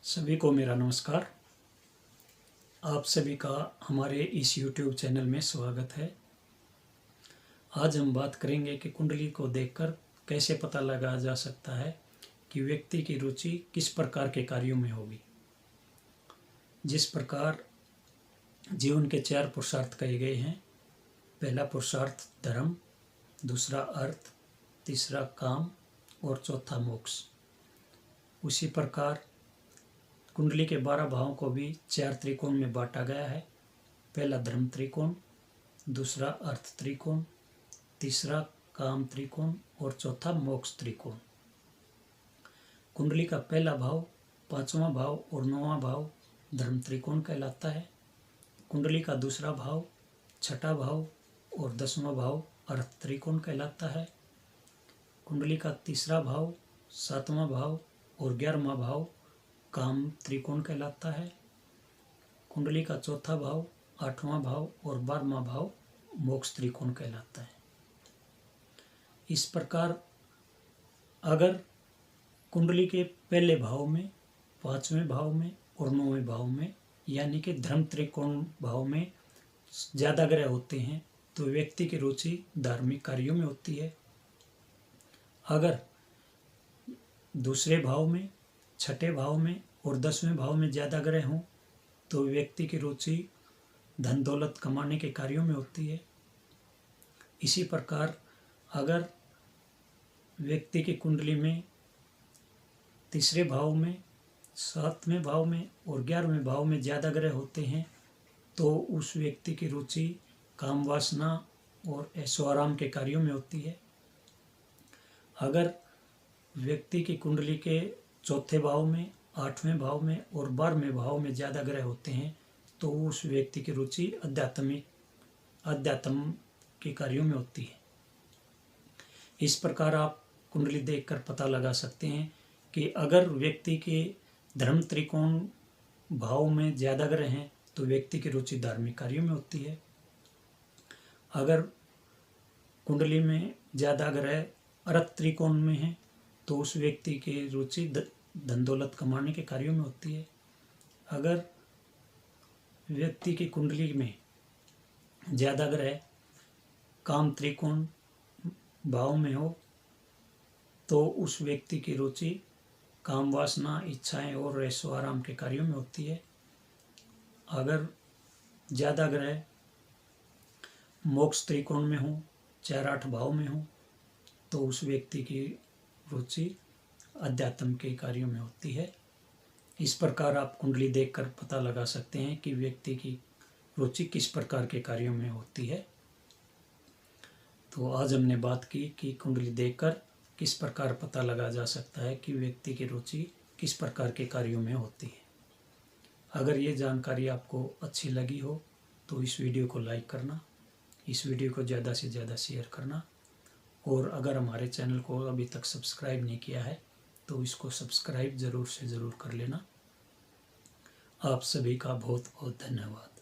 सभी को मेरा नमस्कार। आप सभी का हमारे इस YouTube चैनल में स्वागत है। आज हम बात करेंगे कि कुंडली को देखकर कैसे पता लगाया जा सकता है कि व्यक्ति की रुचि किस प्रकार के कार्यों में होगी। जिस प्रकार जीवन के 4 पुरुषार्थ कहे गए हैं, पहला पुरुषार्थ धर्म, दूसरा अर्थ, तीसरा काम और चौथा मोक्ष। उसी प्रकार कुंडली के 12 भावों को भी 4 त्रिकोण में बांटा गया है। पहला धर्म त्रिकोण, दूसरा अर्थ त्रिकोण, तीसरा काम त्रिकोण और चौथा मोक्ष त्रिकोण। कुंडली का पहला भाव, 5वां भाव और 9वां भाव धर्म त्रिकोण कहलाता है। कुंडली का दूसरा भाव, 6ठा भाव और 10वां भाव अर्थ त्रिकोण कहलाता है। कुंडली का तीसरा भाव, 7वां भाव और 11वां भाव काम त्रिकोण कहलाता है। कुंडली का चौथा भाव, 8वां भाव और 12वां भाव मोक्ष त्रिकोण कहलाता है। इस प्रकार अगर कुंडली के पहले भाव में, 5वें भाव में और 9वें भाव में यानी कि धर्म त्रिकोण भाव में ज़्यादा ग्रह होते हैं तो व्यक्ति की रुचि धार्मिक कार्यों में होती है। अगर दूसरे भाव में, 6ठे भाव में और 10वें भाव में ज़्यादा ग्रह हों तो व्यक्ति की रुचि धन दौलत कमाने के कार्यों में होती है। इसी प्रकार अगर व्यक्ति की कुंडली में तीसरे भाव में, 7वें भाव में और 11वें भाव में ज़्यादा ग्रह होते हैं तो उस व्यक्ति की रुचि काम वासना और ऐशो आराम के कार्यों में होती है। अगर व्यक्ति की कुंडली के चौथे भाव में, 8वें भाव में और 12वें भाव में ज़्यादा ग्रह होते हैं तो उस व्यक्ति की रुचि अध्यात्म के कार्यों में होती है। इस प्रकार आप कुंडली देखकर पता लगा सकते हैं कि अगर व्यक्ति के धर्म त्रिकोण भाव में ज़्यादा ग्रह हैं तो व्यक्ति की रुचि धार्मिक कार्यों में होती है। अगर कुंडली में ज़्यादा ग्रह अर्थ त्रिकोण में है तो उस व्यक्ति की रुचि धन दौलत कमाने के कार्यों में होती है। अगर व्यक्ति की कुंडली में ज़्यादा ग्रह काम त्रिकोण भाव में हो तो उस व्यक्ति की रुचि काम वासना, इच्छाएं और ऐशो आराम के कार्यों में होती है। अगर ज़्यादा ग्रह मोक्ष त्रिकोण में हो, 4-8 भाव में हो तो उस व्यक्ति की रुचि अध्यात्म के कार्यों में होती है। इस प्रकार आप कुंडली देखकर पता लगा सकते हैं कि व्यक्ति की रुचि किस प्रकार के कार्यों में होती है। तो आज हमने बात की कि कुंडली देखकर किस प्रकार पता लगा जा सकता है कि व्यक्ति की रुचि किस प्रकार के कार्यों में होती है। अगर ये जानकारी आपको अच्छी लगी हो तो इस वीडियो को लाइक करना, इस वीडियो को ज़्यादा से ज़्यादा शेयर करना और अगर हमारे चैनल को अभी तक सब्सक्राइब नहीं किया है तो इसको सब्सक्राइब ज़रूर से ज़रूर कर लेना। आप सभी का बहुत बहुत धन्यवाद।